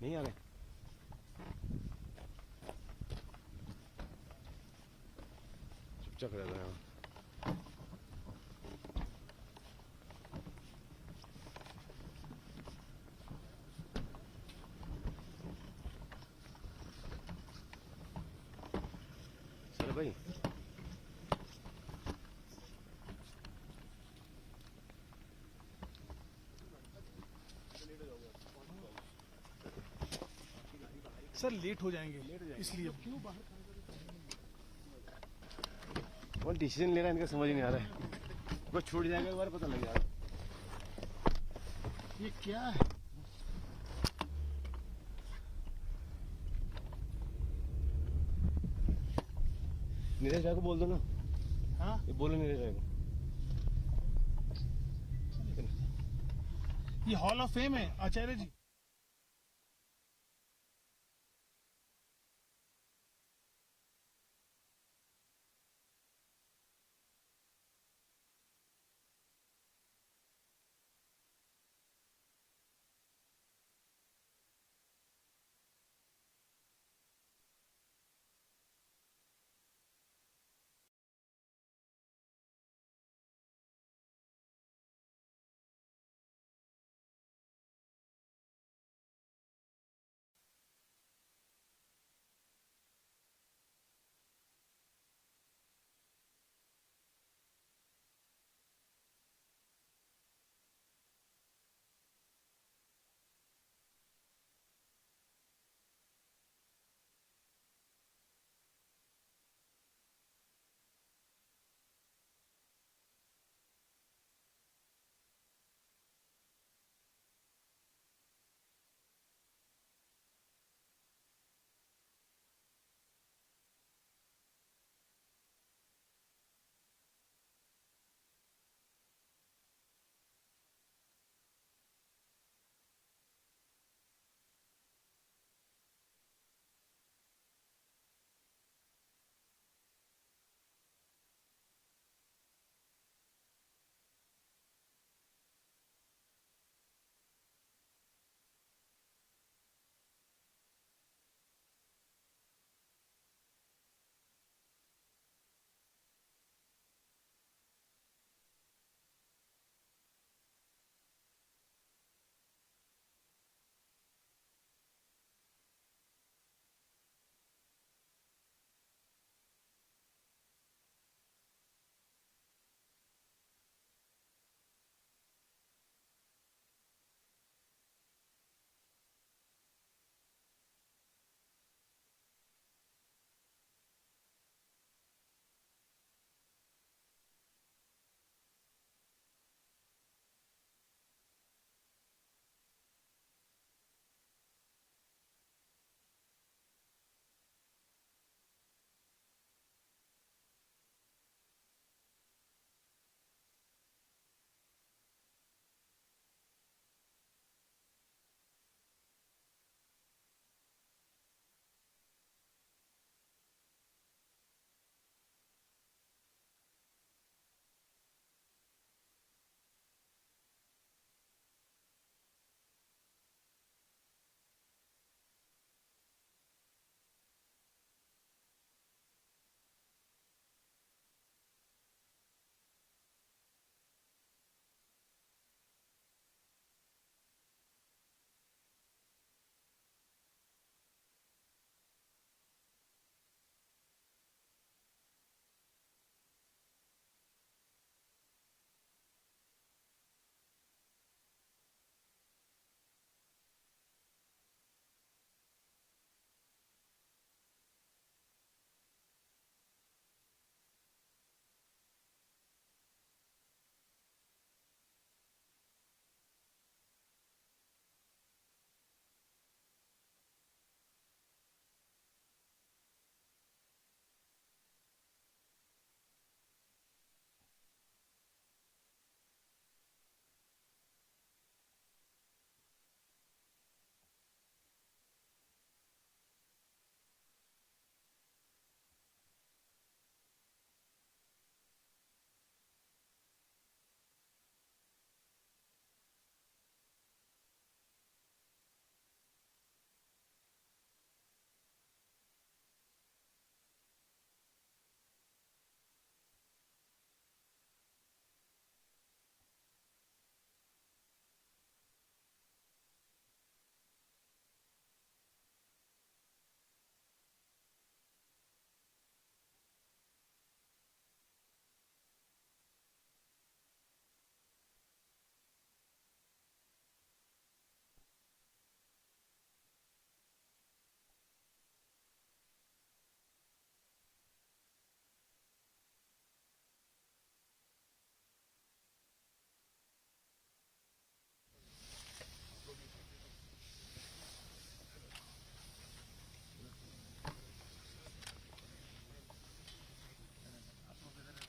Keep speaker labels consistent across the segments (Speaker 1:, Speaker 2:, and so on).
Speaker 1: नहीं आ रहे। चुपचाप रह रहा है। सर भाई
Speaker 2: सर लेट हो जाएंगे इसलिए।
Speaker 1: कौन डिसीजन ले रहा है इनका समझ नहीं आ रहा है। बस छूट जाएगा एक बार पता लग जाएगा।
Speaker 2: ये क्या है?
Speaker 1: नीरज भाई को बोल दो ना।
Speaker 2: हाँ
Speaker 1: ये बोलो नीरज भाई को।
Speaker 2: ये हॉल ऑफ फेम है आचार्य जी।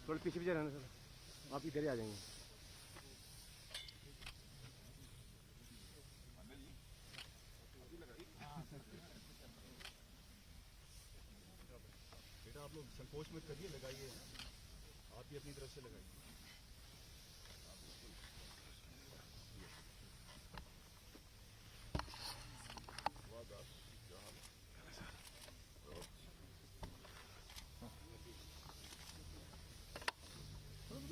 Speaker 1: थोड़े पीछे पीछे रहना सर, आप इधर ही आ जाएंगे।
Speaker 3: बेटा आप लोग संकोच मत करिए, लगाइए, आप भी अपनी तरफ से लगाइए।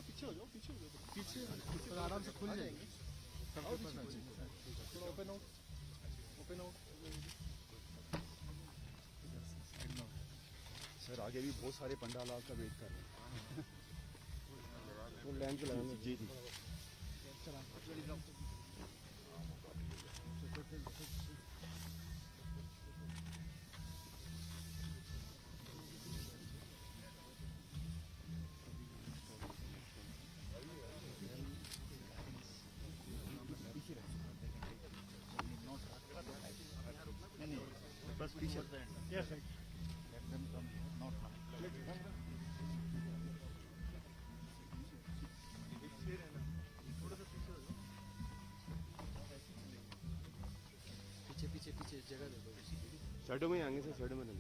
Speaker 2: पीछे हो जाओ, पीछे हो जाओ, पीछे तो आराम से खुल जाएंगे। थोड़ा open out, open out.
Speaker 3: Sir आगे भी बहुत सारे पंडाल आपका वेट कर रहे हैं।
Speaker 1: वो लाइन पे लगाएंगे।
Speaker 3: जी जी। बस पीछे।
Speaker 2: Yes sir.
Speaker 4: पीछे पीछे पीछे जगह दे दो।
Speaker 1: साइडों में ही आएंगे सर, साइडों में नहीं।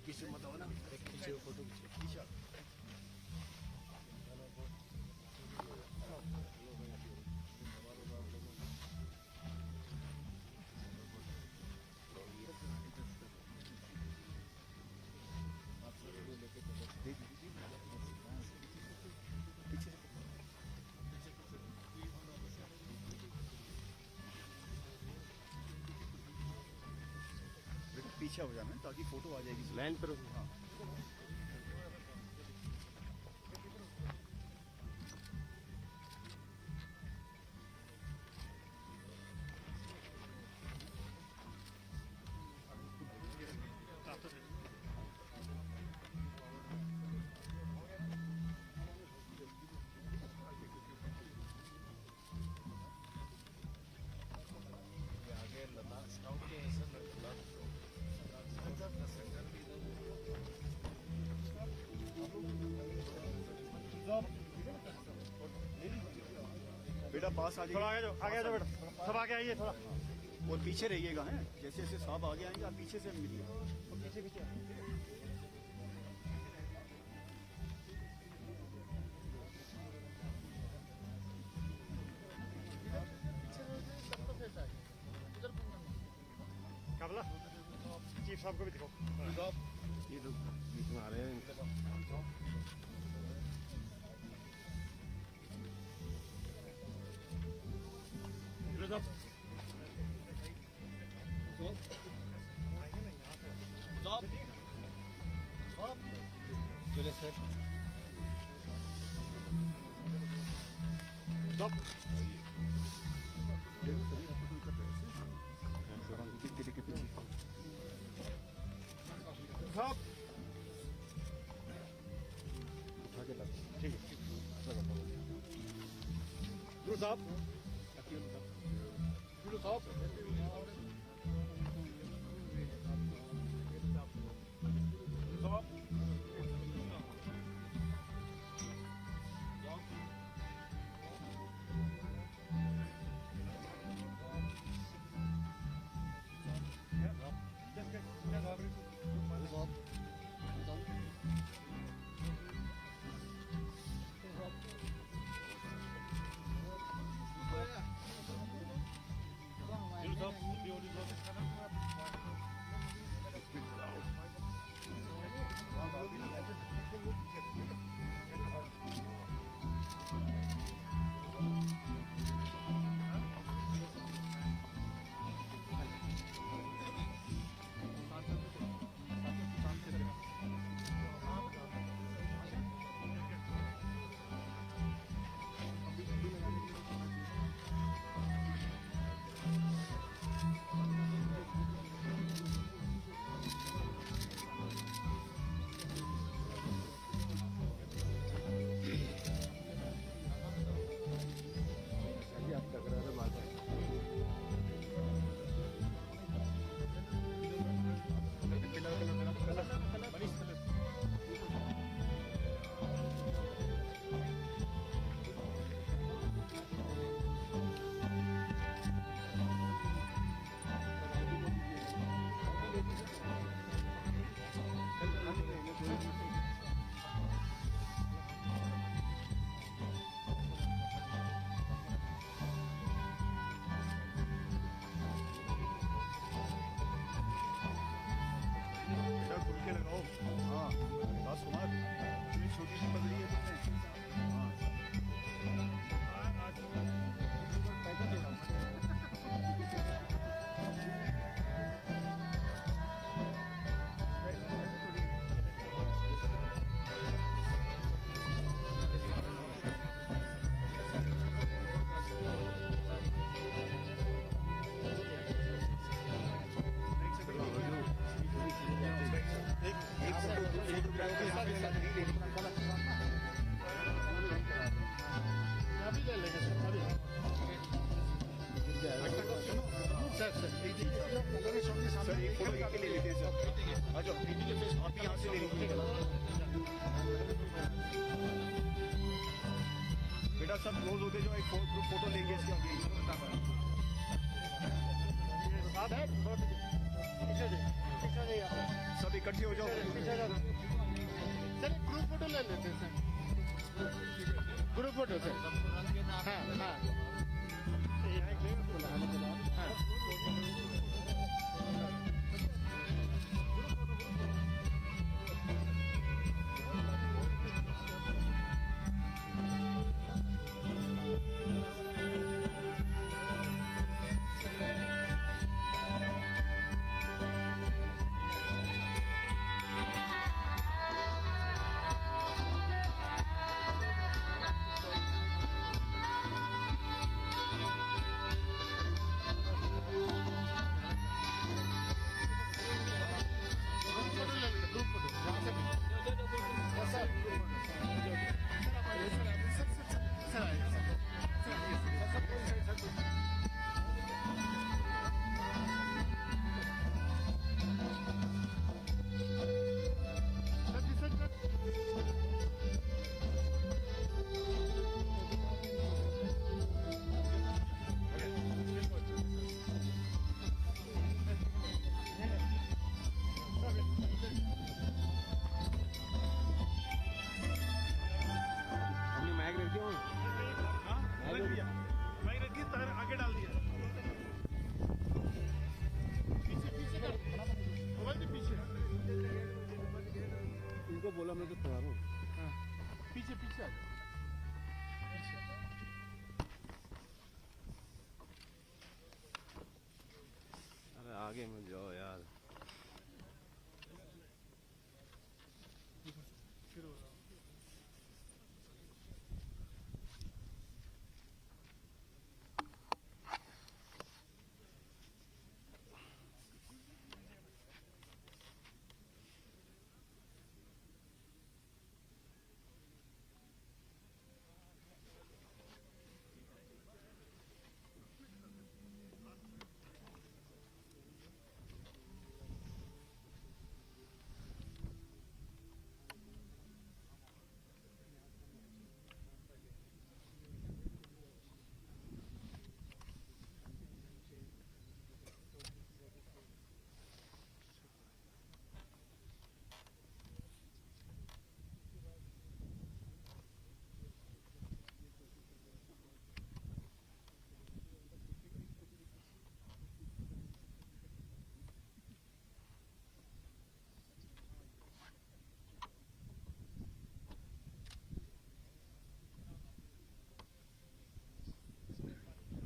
Speaker 3: पीछे मत आओ ना,
Speaker 4: पीछे फोटो खींचो।
Speaker 3: पीछे हो जाना ताकि फोटो आ जाएगी।
Speaker 1: लाइन पर हाँ।
Speaker 3: बेटा पास आ
Speaker 2: थोड़ा
Speaker 3: जाइए,
Speaker 2: आगे जाओ बेटा, सब आगे आइए थोड़ा।
Speaker 3: और पीछे रहिएगा हैं, जैसे जैसे साहब आगे आएंगे आप पीछे से मिलिए।
Speaker 2: पीछे पीछे। काबला चीफ साहब को भी दिखाओ।
Speaker 1: ये तो बीच में आ रहे हैं।
Speaker 4: चले सर।
Speaker 1: उठा के लगा।
Speaker 2: ठीक है। गुरु साहब, गुरु साहब, गुरु साहब,
Speaker 3: के लगाओ। हाँ राजकुमार, इतनी छोटी सी पगड़ी है तुमने। हाँ
Speaker 2: अभी ले लेंगे सर, अभी सर
Speaker 3: सर एक फोटो एक के लिए लेते हैं सर। आ जाओ, आप यहाँ से ले लीजिए। बेटा सब क्लोज होते जाओ, एक ग्रुप फोटो लेंगे इसके आगे। सब इकट्ठे हो जाओ।
Speaker 2: सर ग्रुप फोटो ले लेते हैं सर, ग्रुप फोटो सर। हाँ हाँ हाँ
Speaker 1: अपनी माइक रख दिया
Speaker 2: मैं रखी तार आगे डाल दिया, पीछे पीछे कर, मोबाइल के पीछे।
Speaker 1: इनको बोला मैं तो तैयार हूँ।
Speaker 2: हाँ पीछे पीछे आ जाओ।
Speaker 1: अरे आगे मत जाओ यार।
Speaker 2: फिर हो रहा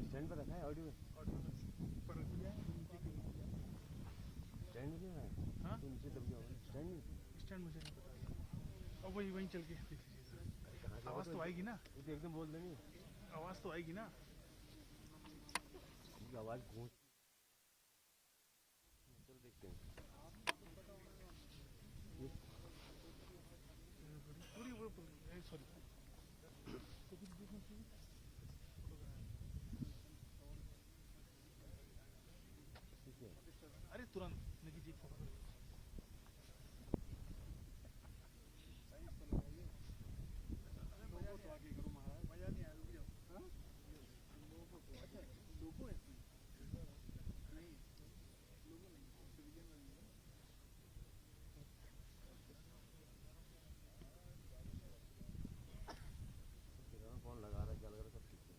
Speaker 1: स्टैंड पर रखा है ऑडियो स्टैंड नहीं है।
Speaker 2: हाँ?
Speaker 1: तो नीचे दब गया स्टैंड नहीं।
Speaker 2: स्टैंड मुझे नहीं पता, अब वही वहीं चल के देख लीजिए। आवाज़ तो आएगी ना,
Speaker 1: ये तो एकदम बोल देंगे।
Speaker 2: आवाज़ तो आएगी ना।
Speaker 1: इनकी आवाज़ गूंज। चल देखते हैं।
Speaker 2: पूरी सॉरी
Speaker 1: ठीक है।
Speaker 2: अरे तुरंत नहीं जी फोटो
Speaker 1: कौन लगा रहा है क्या लग रहा है सब ठीक है।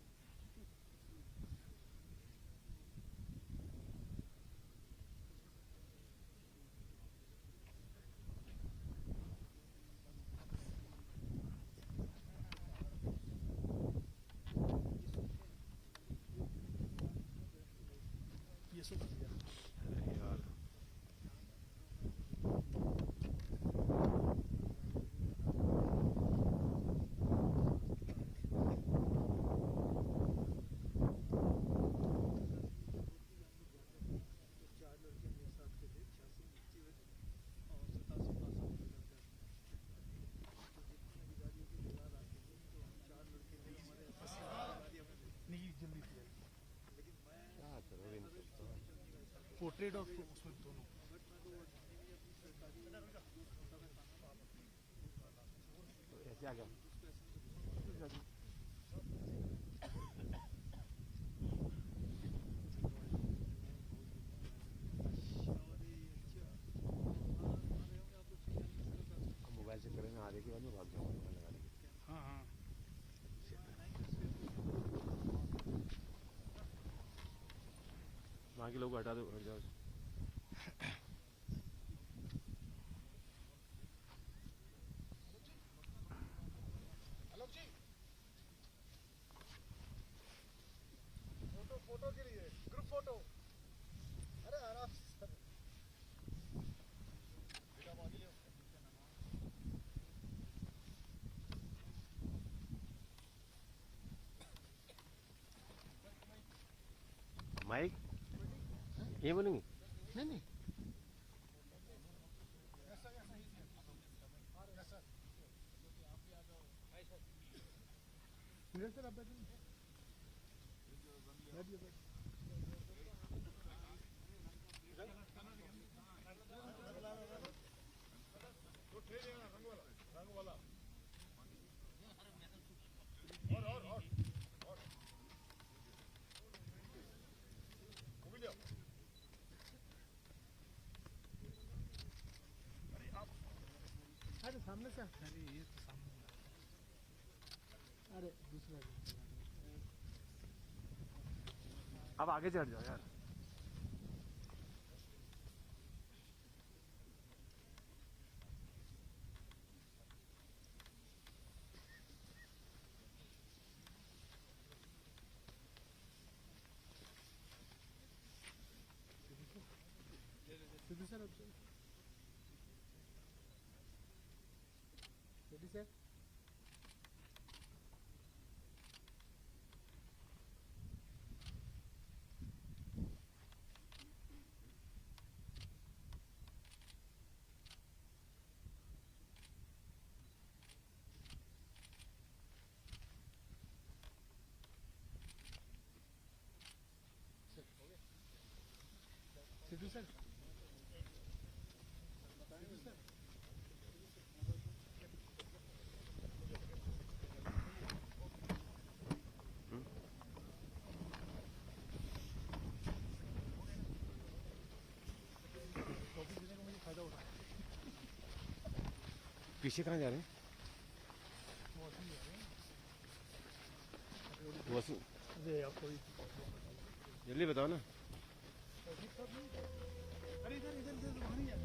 Speaker 2: ट्रेड ऑफ उसमें दोनों।
Speaker 1: ऐसे आ गया मोबाइल से करें ना, आधे के बाद में भाग जाऊंगा मोबाइल लगा देंगे।
Speaker 2: हाँ हाँ
Speaker 1: वहाँ के लोग हटा दो, हट जाओ।
Speaker 3: फोटो के लिए ग्रुप फोटो। अरे आराम से सर।
Speaker 1: माइक ये बोलेंगे
Speaker 2: नहीं नहीं सर आप बैठिए।
Speaker 3: रंग वाला और घूम जाओ।
Speaker 2: अरे सामने से अरे ये तो सामने अरे दूसरा
Speaker 1: अब आगे चढ़ जाओ यार।
Speaker 2: Sidhu sir ready sir Sidhu sir
Speaker 1: पीछे कहाँ जा रहे हैं? वॉशिंग जल्दी बताओ ना।
Speaker 2: अरे इधर इधर इधर वहाँ नहीं है।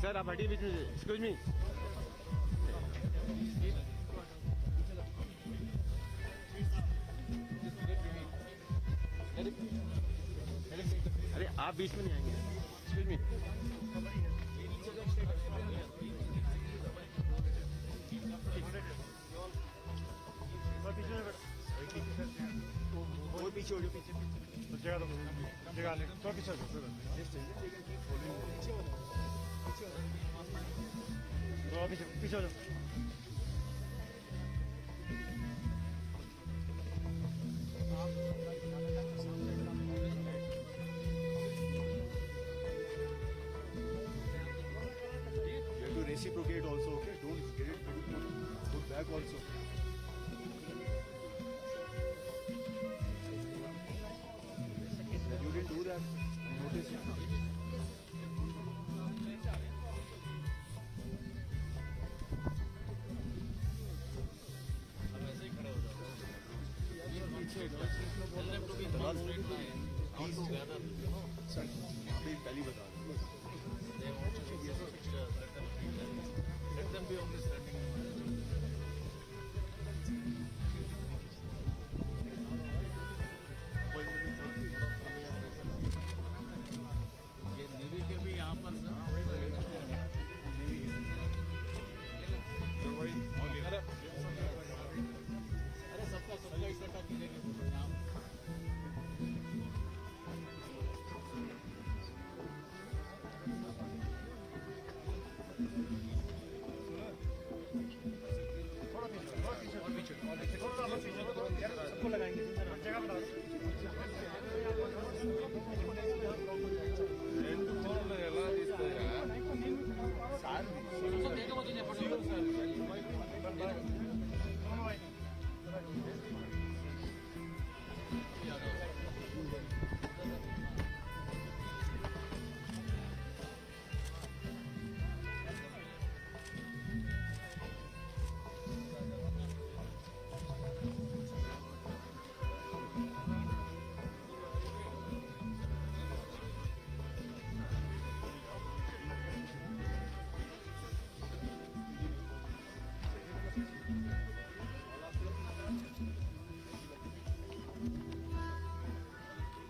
Speaker 1: सर आप हटिए बीच में। Excuse me. अरे आप बीच में नहीं आएंगे। Excuse me.
Speaker 3: और पीछे हो जाओ पीछे।
Speaker 2: जगह दो जगह नहीं तो पीछे हो तो पीछे पीछे हो जाओ
Speaker 3: You have to reciprocate also, okay? Don't get it put back also. You didn't do that. I noticed. अभी पहली बता रहा हूँ।
Speaker 2: सबको लगाएंगे जगह बता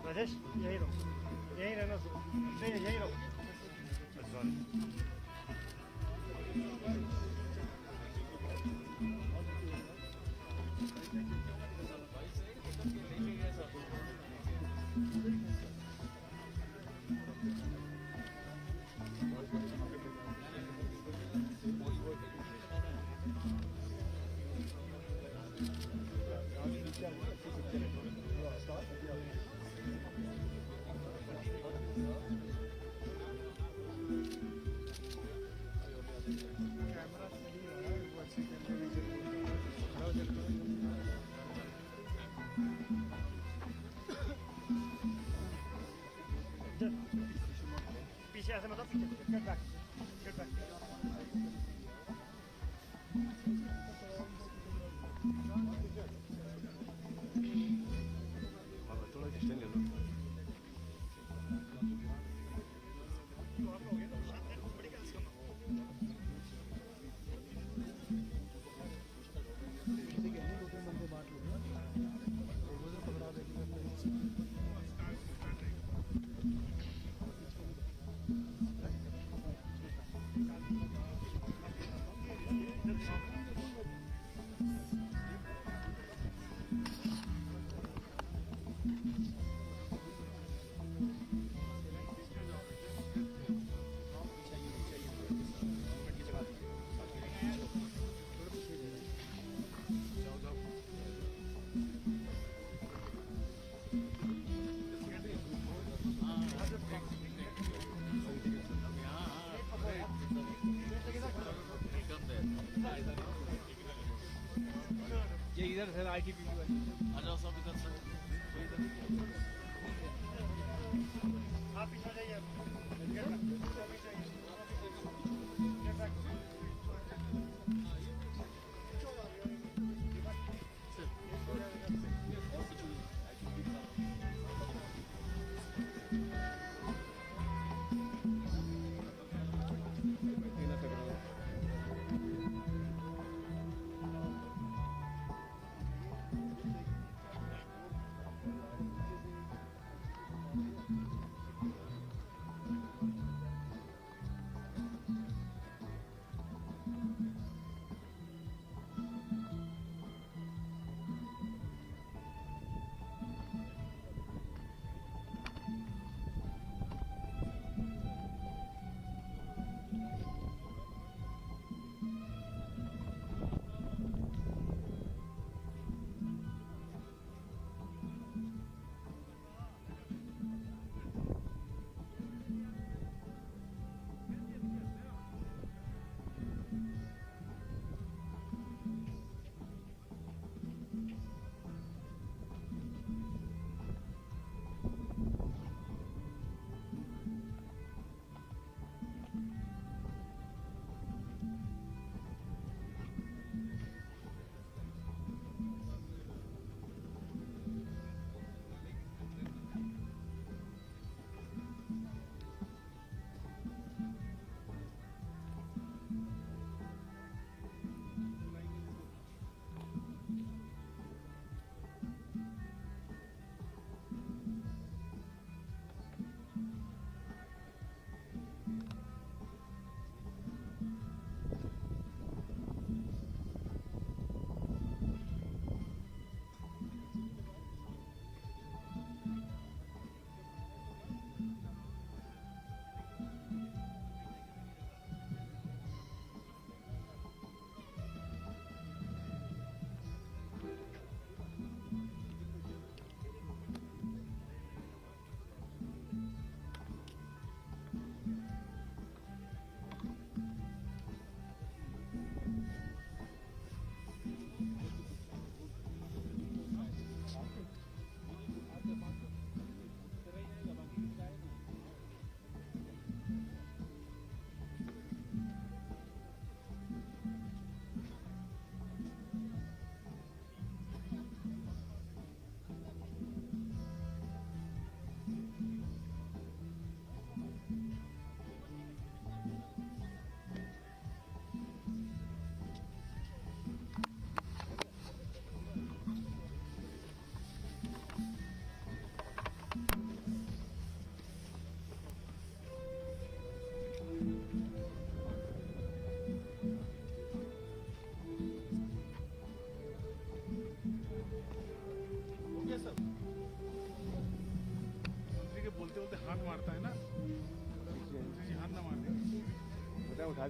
Speaker 2: राजेश यही रहो यही रहना यही रहो पीछे ऐसे मतलब पीछे गेट बैक गेट बैक
Speaker 1: थोड़ा डिस्टेंस ले लो
Speaker 2: ये इधर है आईटीपीपी वाली आ जाओ सब इधर से आप पीछे जाइए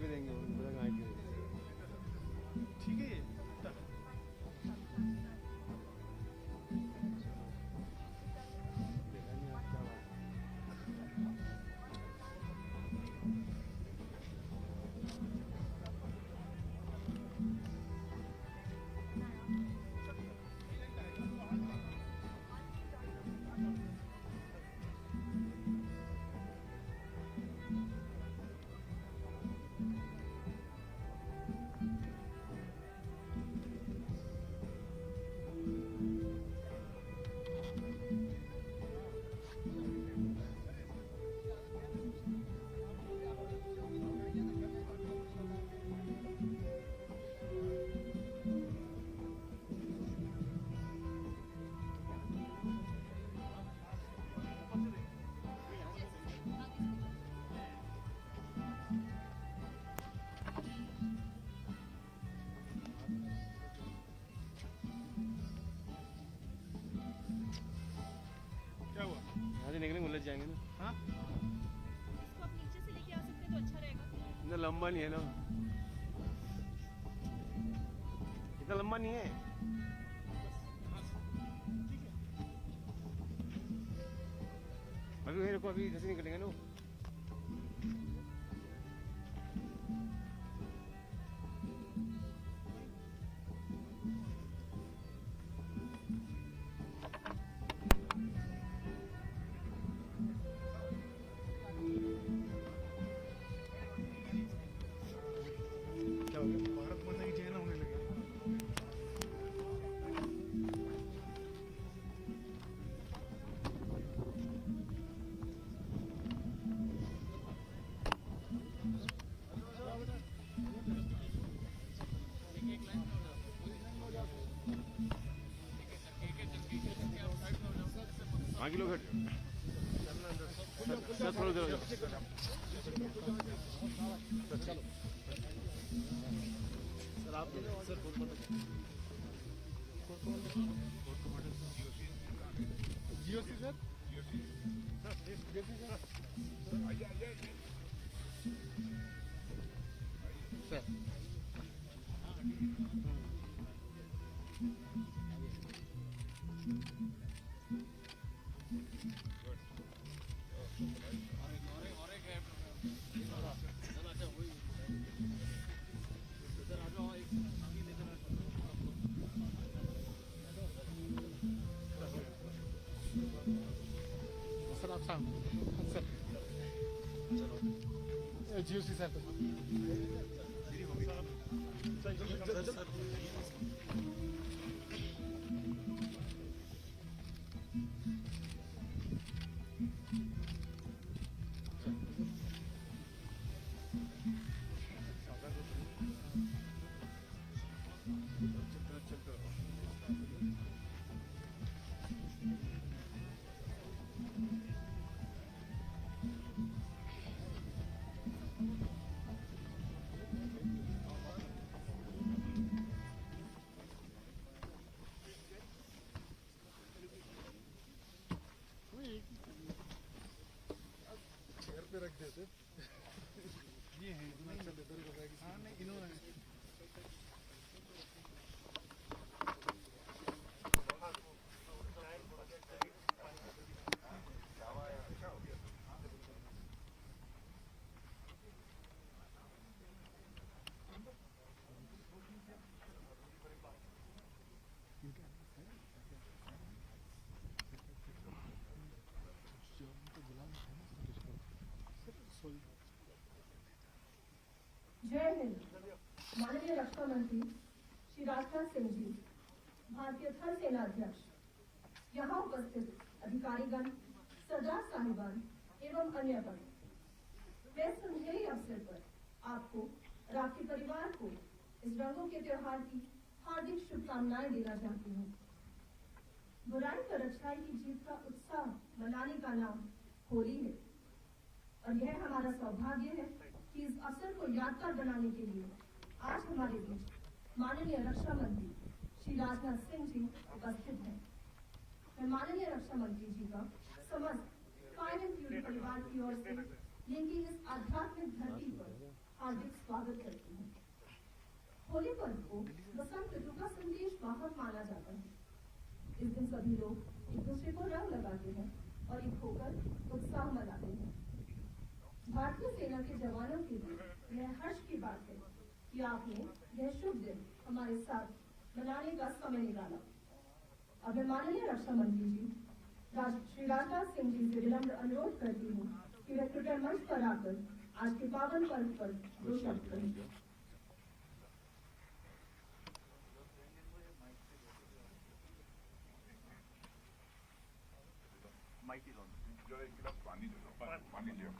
Speaker 1: भी देंगे उनको आए के
Speaker 3: ठीक है ये
Speaker 1: देखा नहीं आप क्या बात
Speaker 3: क्या हुआ
Speaker 1: यहाँ से निकलेंगे उलझ जाएंगे ना
Speaker 3: हाँ
Speaker 5: इसको आप नीचे से लेके आ सकते हैं तो अच्छा रहेगा।
Speaker 1: इतना लंबा नहीं है ना इतना लंबा नहीं है अभी मेरे को अभी जैसे निकलेंगे ना
Speaker 3: क्या हो गया भारत माता की जय ना होने लगे
Speaker 1: आगे लोग हट सर थोड़ा इधर हो जाओ
Speaker 4: सर आप सर
Speaker 3: जियो सी सर सर आप सामने सर जियो सी सर चेयर पे रख देते ये है हाँ नहीं इन्होंने
Speaker 6: जय हिंद। माननीय रक्षा मंत्री श्री राजनाथ सिंह जी, भारतीय थल सेना अध्यक्ष, यहाँ उपस्थित अधिकारीगण, सरदार साहिबान एवं अन्य गण, मैं संध्याई अवसर पर आपको और आपके परिवार को इस रंगों के त्योहार की हार्दिक शुभकामनाएं देना चाहती हूँ। बुराई पर अच्छाई की जीत का उत्साह मनाने का नाम होली है और यह हमारा सौभाग्य है कि इस अवसर को यादगार बनाने के लिए आज हमारे बीच माननीय रक्षा मंत्री श्री राजनाथ सिंह जी उपस्थित हैं। मैं माननीय रक्षा मंत्री जी का समस्त फाइन एंड फ्यूरी परिवार की ओर से इनकी इस आध्यात्मिक धरती पर हार्दिक स्वागत करती हूँ। होली पर्व को बसंत ऋतु का संदेश वाहक माना जाता है। इस दिन सभी लोग एक दूसरे को रंग लगाते हैं और एक होकर उत्साह मनाते हैं। भारतीय सेना के जवानों के लिए यह हर्ष की बात है कि आपने यह शुभ दिन हमारे साथ मनाने का समय निकाला। अब मैं माननीय रक्षा मंत्री जी श्री राजनाथ सिंह जी से विनम्र अनुरोध करती हूँ कि वे ट्विटर मंच पर आकर आज के पावन पर्व पर दो शब्द कहें।
Speaker 3: पानी लियो।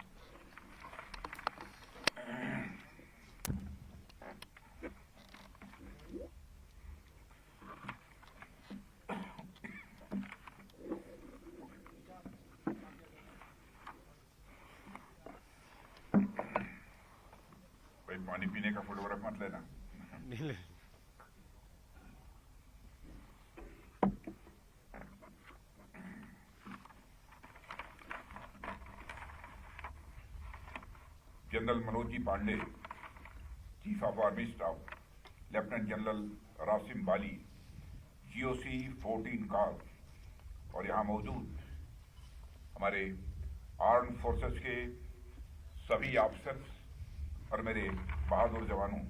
Speaker 3: भाई पानी पीने का फोटोग्राफ मत लेना।
Speaker 1: नहीं ले।
Speaker 3: General Manoj ji Pandey, chief of army staff, lieutenant general Rasim Bali, GOC 14 corps और यहाँ मौजूद हमारे आर्म फोर्सेस के सभी ऑफिसर्स और मेरे बहादुर जवानों,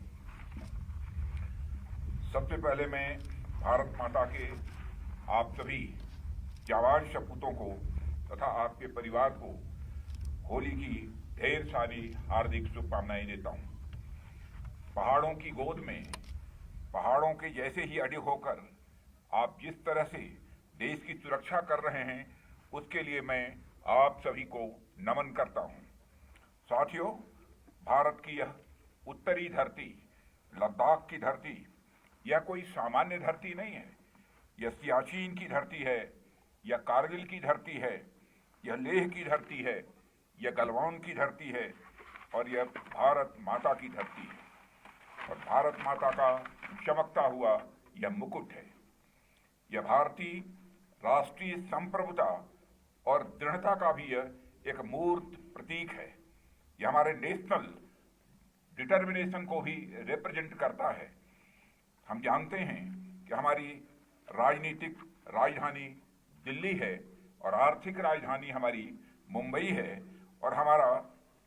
Speaker 3: सबसे पहले मैं भारत माता के आप सभी जाबाज सपूतों को तथा आपके परिवार को होली की ढेर सारी हार्दिक शुभकामनाएं देता हूं। पहाड़ों की गोद में पहाड़ों के जैसे ही अड़े होकर आप जिस तरह से देश की सुरक्षा कर रहे हैं उसके लिए मैं आप सभी को नमन करता हूं। साथियों, भारत की यह उत्तरी धरती, लद्दाख की धरती, यह कोई सामान्य धरती नहीं है। यह सियाचिन की धरती है, यह कारगिल की धरती है, यह लेह की धरती है, यह गलवान की धरती है और यह भारत माता की धरती है। और भारत माता का चमकता हुआ यह मुकुट है। यह भारतीय राष्ट्रीय संप्रभुता और दृढ़ता का भी यह एक मूर्त प्रतीक है। यह हमारे नेशनल डिटर्मिनेशन को भी रिप्रेजेंट करता है। हम जानते हैं कि हमारी राजनीतिक राजधानी दिल्ली है और आर्थिक राजधानी हमारी मुंबई है और हमारा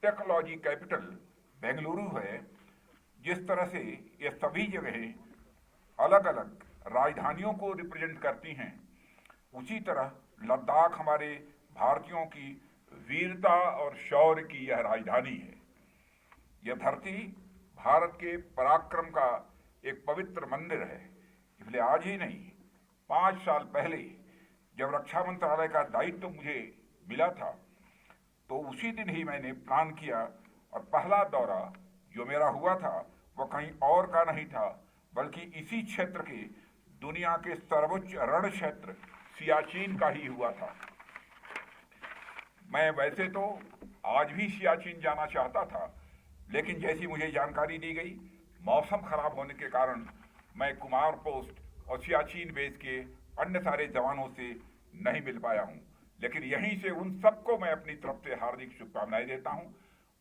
Speaker 3: टेक्नोलॉजी कैपिटल बेंगलुरु है। जिस तरह से ये सभी जगहें अलग अलग राजधानियों को रिप्रेजेंट करती हैं, उसी तरह लद्दाख हमारे भारतीयों की वीरता और शौर्य की यह राजधानी है। यह धरती भारत के पराक्रम का एक पवित्र मंदिर है। इसलिए आज ही नहीं, 5 साल पहले जब रक्षा मंत्रालय का दायित्व मुझे मिला था तो उसी दिन ही मैंने प्लान किया और पहला दौरा जो मेरा हुआ था वह कहीं और का नहीं था बल्कि इसी क्षेत्र के दुनिया के सर्वोच्च रण क्षेत्र सियाचिन का ही हुआ था। मैं वैसे तो आज भी सियाचिन जाना चाहता था, लेकिन जैसी मुझे जानकारी दी गई, मौसम खराब होने के कारण मैं कुमार पोस्ट और सियाचिन बेस के अन्य सारे जवानों से नहीं मिल पाया हूं। लेकिन यहीं से उन सबको मैं अपनी तरफ से हार्दिक शुभकामनाएं देता हूं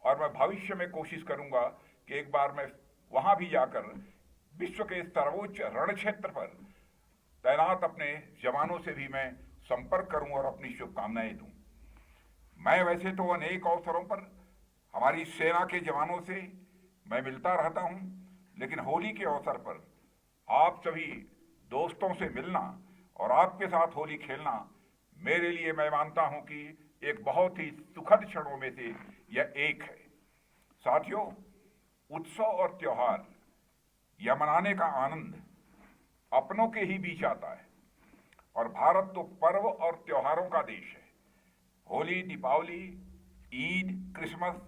Speaker 3: और मैं भविष्य में कोशिश करूंगा कि एक बार मैं वहां भी जाकर विश्व के सर्वोच्च रण क्षेत्र पर तैनात अपने जवानों से भी मैं संपर्क करूं और अपनी शुभकामनाएं दूं। मैं वैसे तो अनेक अवसरों पर हमारी सेना के जवानों से मैं मिलता रहता हूं, लेकिन होली के अवसर पर आप सभी दोस्तों से मिलना और आपके साथ होली खेलना मेरे लिए, मैं मानता हूं कि एक बहुत ही सुखद क्षणों में से यह एक है। साथियों, उत्सव और त्योहार यह मनाने का आनंद अपनों के ही बीच आता है और भारत तो पर्व और त्योहारों का देश है। होली, दीपावली, ईद, क्रिसमस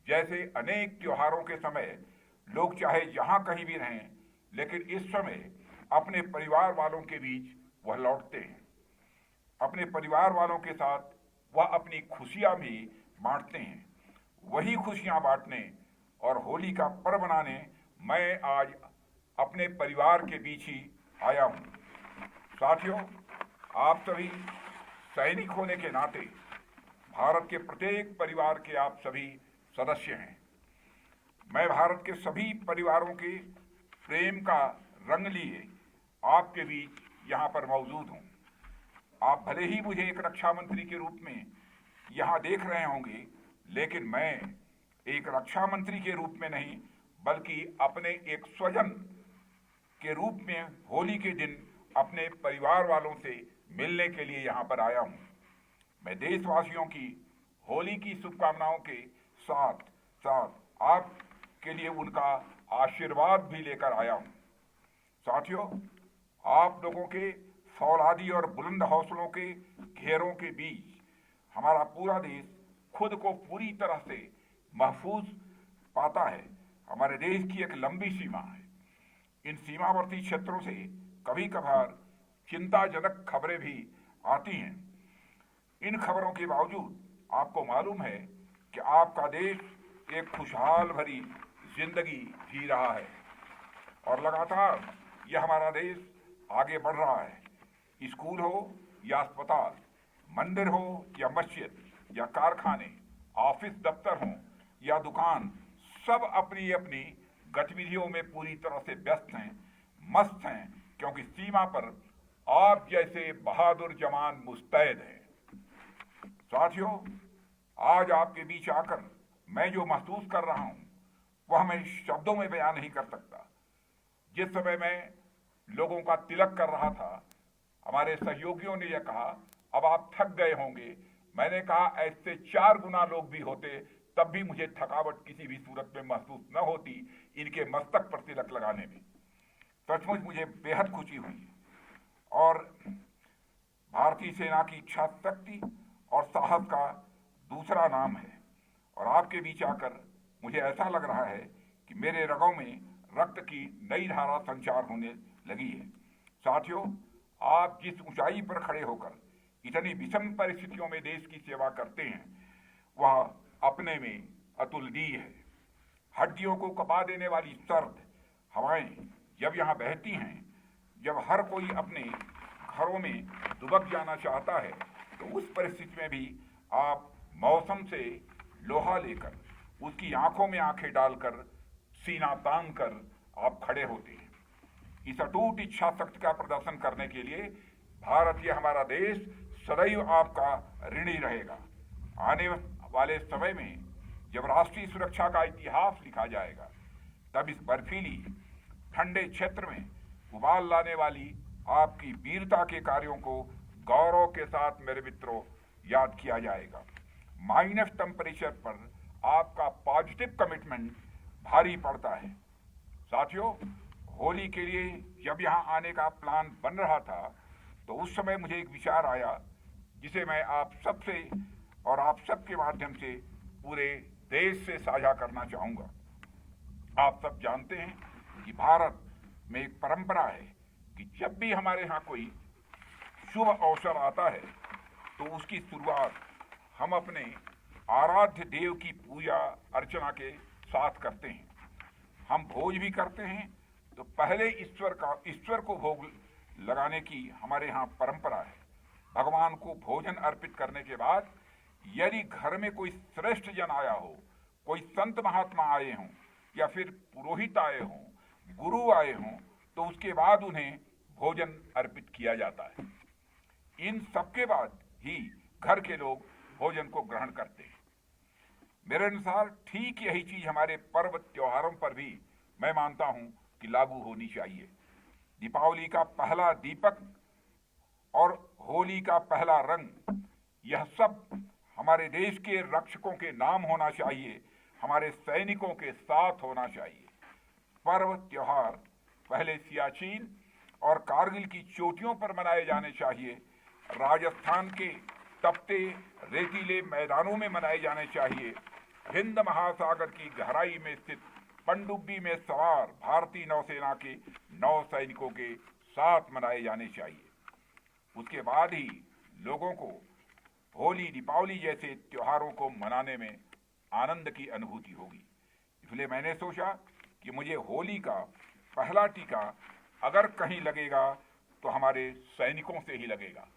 Speaker 3: जैसे अनेक त्योहारों के समय लोग चाहे जहां कहीं भी रहें, लेकिन इस समय अपने परिवार वालों के बीच वह लौटते हैं। अपने परिवार वालों के साथ वह अपनी खुशियां भी बांटते हैं। वही खुशियां बांटने और होली का पर्व मनाने मैं आज अपने परिवार के बीच ही आया हूं। साथियों, आप सभी सैनिक होने के नाते भारत के प्रत्येक परिवार के आप सभी सदस्य हैं। मैं भारत के सभी परिवारों के प्रेम का रंग लिए आपके बीच यहाँ पर मौजूद हूँ। आप भले ही मुझे एक रक्षा मंत्री के रूप में यहाँ देख रहे होंगे, लेकिन मैं एक रक्षा मंत्री के रूप में नहीं, बल्कि अपने एक स्वजन के रूप में होली के दिन अपने परिवार वालों से मिलने के लिए यहाँ पर आया हूँ। मैं देशवासियों की होली की शुभकामनाओं के साथ साथ आपके लिए उनका आशीर्वाद भी लेकर आया हूँ। साथियों, आप लोगों के फौलादी और बुलंद हौसलों के घेरों के बीच हमारा पूरा देश खुद को पूरी तरह से महफूज पाता है। हमारे देश की एक लंबी सीमा है। इन सीमावर्ती क्षेत्रों से कभी कभार चिंताजनक खबरें भी आती हैं। इन खबरों के बावजूद आपको मालूम है कि आपका देश एक खुशहाल भरी जिंदगी जी रहा है और लगातार यह हमारा देश आगे बढ़ रहा है। स्कूल हो या अस्पताल, मंदिर हो या मस्जिद या कारखाने, ऑफिस दफ्तर हो या दुकान, सब अपनी अपनी गतिविधियों में पूरी तरह से व्यस्त हैं, मस्त हैं, क्योंकि सीमा पर आप जैसे बहादुर जवान मुस्तैद हैं। साथियों, आज आपके बीच आकर मैं जो महसूस कर रहा हूं वह मैं शब्दों में बयान नहीं कर सकता। जिस समय मैं लोगों का तिलक कर रहा था, हमारे सहयोगियों ने यह कहा, अब आप थक गए होंगे। मैंने कहा, ऐसे 4 गुना लोग भी होते तब भी मुझे थकावट किसी भी सूरत में महसूस न होती इनके मस्तक पर तिलक लगाने में। सचमुच मुझे बेहद खुशी हुई और भारतीय सेना की इच्छा शक्ति और साहस का दूसरा नाम है। और आपके बीच आकर मुझे ऐसा लग रहा है कि मेरे रगों में रक्त की नई धारा संचार होने लगी है। साथियों, आप जिस ऊंचाई पर खड़े होकर इतनी विषम परिस्थितियों में देश की सेवा करते हैं, वह अपने में अतुलनीय है। हड्डियों को कपा देने वाली सर्द हवाएं जब यहाँ बहती हैं, जब हर कोई अपने घरों में दुबक जाना चाहता है, तो उस परिस्थिति में भी आप मौसम से लोहा लेकर, उसकी आंखों में आंखें डालकर, सीना तान कर आप खड़े होते हैं। इस अटूट इच्छा शक्ति का प्रदर्शन करने के लिए भारत, यह हमारा देश, सदैव आपका ऋणी रहेगा। आने वाले समय में जब राष्ट्रीय सुरक्षा का इतिहास लिखा जाएगा, तब इस बर्फीली ठंडे क्षेत्र में उबाल लाने वाली आपकी वीरता के कार्यों को गौरव के साथ, मेरे मित्रों, याद किया जाएगा। माइनस टेम्परेचर पर आपका पॉजिटिव कमिटमेंट भारी पड़ता है। साथियों, होली के लिए जब यहाँ आने का प्लान बन रहा था, तो उस समय मुझे एक विचार आया जिसे मैं आप सबसे और आप सबके माध्यम से पूरे देश से साझा करना चाहूँगा। आप सब जानते हैं कि भारत में एक परंपरा है कि जब भी हमारे यहाँ कोई शुभ अवसर आता है, तो उसकी शुरुआत हम अपने आराध्य देव की पूजा अर्चना के साथ करते हैं। हम भोज भी करते हैं, तो पहले ईश्वर को भोग लगाने की हमारे यहाँ परंपरा है। भगवान को भोजन अर्पित करने के बाद यदि घर में कोई श्रेष्ठ जन आया हो, कोई संत महात्मा आए हों, या फिर पुरोहित आए हों, गुरु आए हों, तो उसके बाद उन्हें भोजन अर्पित किया जाता है। इन सबके बाद ही घर के लोग भोजन को ग्रहण करते हैं। मेरे अनुसार ठीक यही चीज हमारे पर्व त्योहारों पर भी मैं मानता हूं कि लागू होनी चाहिए। दीपावली का पहला दीपक और होली का पहला रंग, यह सब हमारे देश के रक्षकों के नाम होना चाहिए, हमारे सैनिकों के साथ होना चाहिए। पर्व त्योहार पहले सियाचिन और कारगिल की चोटियों पर मनाए जाने चाहिए, राजस्थान के तपते रेतीले मैदानों में मनाए जाने चाहिए, हिंद महासागर की गहराई में स्थित पनडुब्बी में सवार भारतीय नौसेना के नौ सैनिकों के साथ मनाए जाने चाहिए। उसके बाद ही लोगों को होली, दीपावली जैसे त्योहारों को मनाने में आनंद की अनुभूति होगी। इसलिए मैंने सोचा कि मुझे होली का पहला टीका अगर कहीं लगेगा तो हमारे सैनिकों से ही लगेगा।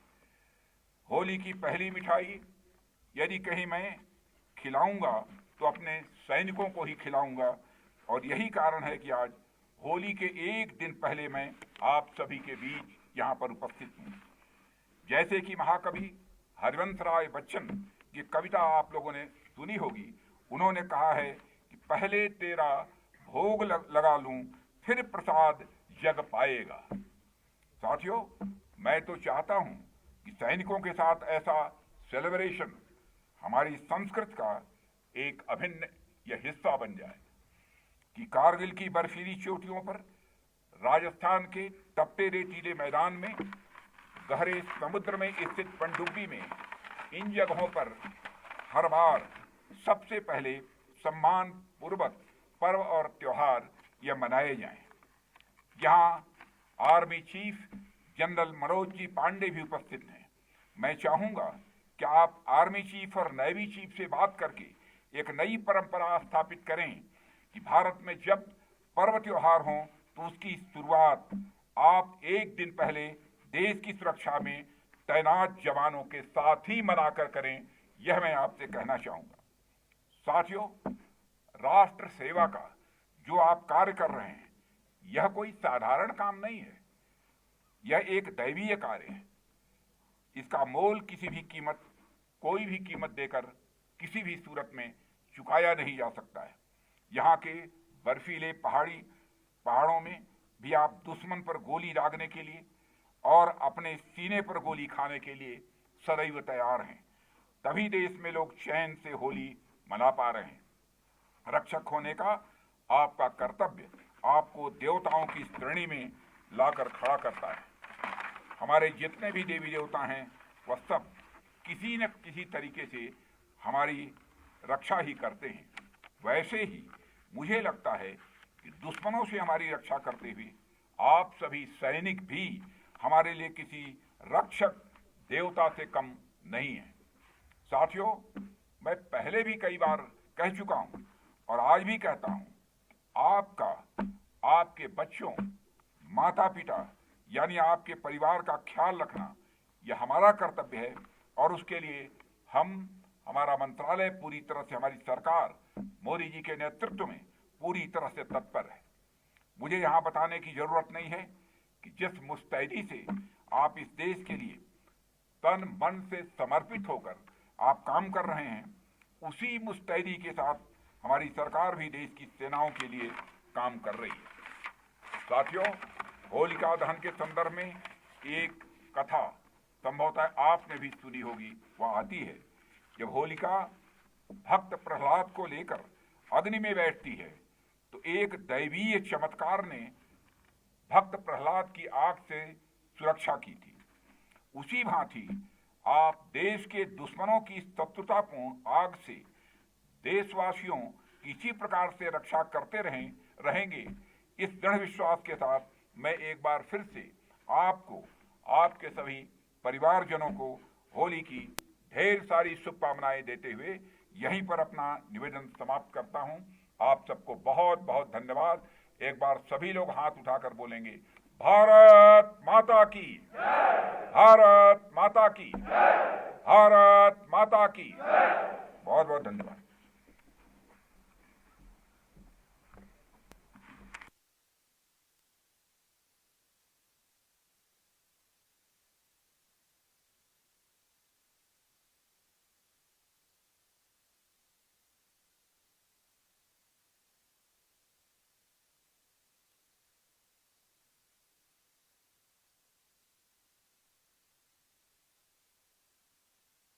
Speaker 3: होली की पहली मिठाई यदि कहीं मैं खिलाऊंगा तो अपने सैनिकों को ही खिलाऊंगा, और यही कारण है कि आज होली के एक दिन पहले मैं आप सभी के बीच यहाँ पर उपस्थित हूँ। जैसे कि महाकवि हरिवंश राय बच्चन की कविता आप लोगों ने सुनी होगी, उन्होंने कहा है कि पहले तेरा भोग लगा लूं फिर प्रसाद जग पाएगा। साथियों, मैं तो चाहता हूं कि सैनिकों के साथ ऐसा सेलिब्रेशन हमारी संस्कृति का एक अभिन्न यह हिस्सा बन जाए कि कारगिल की बर्फीली चोटियों पर, राजस्थान के तपते रेतीले मैदान में, गहरे समुद्र में स्थित पनडुब्बी में, इन जगहों पर हर बार सबसे पहले सम्मान पूर्वक पर्व और त्योहार यह मनाए जाएं। यहाँ army chief general Manoj ji Pandey भी उपस्थित हैं। मैं चाहूंगा कि आप आर्मी चीफ और नेवी चीफ से बात करके एक नई परंपरा स्थापित करें कि भारत में जब पर्व त्योहार हों तो उसकी शुरुआत आप एक दिन पहले देश की सुरक्षा में तैनात जवानों के साथ ही मनाकर करें। यह मैं आपसे कहना चाहूंगा। साथियों, राष्ट्र सेवा का जो आप कार्य कर रहे हैं, यह कोई साधारण काम नहीं है, यह एक दैवीय कार्य है। इसका मोल किसी भी कीमत, कोई भी कीमत देकर किसी भी सूरत में चुकाया नहीं जा सकता है। यहाँ के बर्फीले पहाड़ों में भी आप दुश्मन पर गोली दागने के लिए और अपने सीने पर गोली खाने के लिए सदैव तैयार हैं। तभी देश में लोग चैन से होली मना पा रहे हैं। रक्षक होने का आपका कर्तव्य आपको देवताओं की श्रेणी में लाकर खड़ा करता है। हमारे जितने भी देवी देवता हैं वह सब किसी न किसी तरीके से हमारी रक्षा ही करते हैं। वैसे ही मुझे लगता है कि दुश्मनों से हमारी रक्षा करते हुए आप सभी सैनिक भी हमारे लिए किसी रक्षक देवता से कम नहीं है। साथियों, मैं पहले भी कई बार कह चुका हूं और आज भी कहता हूं, आपका, आपके बच्चों, माता पिता यानी आपके परिवार का ख्याल रखना यह हमारा कर्तव्य है और उसके लिए हमारा मंत्रालय पूरी तरह से, हमारी सरकार मोदी जी के नेतृत्व में पूरी तरह से तत्पर है। मुझे यहाँ बताने की जरूरत नहीं है कि जिस मुस्तैदी से आप इस देश के लिए तन मन से समर्पित होकर आप काम कर रहे हैं, उसी मुस्तैदी के साथ हमारी सरकार भी देश की सेनाओं के लिए काम कर रही है। साथियों, होलिका दहन के संदर्भ में एक कथा संभवतः आपने भी सुनी होगी। वह आती है, जब होलिका भक्त प्रहलाद को लेकर अग्नि में बैठती है तो एक दैवीय चमत्कार ने भक्त प्रहलाद की आग से सुरक्षा की थी। उसी भांति आप देश के दुश्मनों की शत्रुतापूर्ण आग से देशवासियों की इसी प्रकार से रक्षा करते रहेंगे। इस दृढ़ विश्वास के साथ मैं एक बार फिर से आपको, आपके सभी परिवारजनों को होली की ढेर सारी शुभकामनाएं देते हुए यहीं पर अपना निवेदन समाप्त करता हूं। आप सबको बहुत बहुत धन्यवाद। एक बार सभी लोग हाथ उठाकर बोलेंगे, भारत माता की, भारत माता की, भारत माता की। बहुत बहुत धन्यवाद।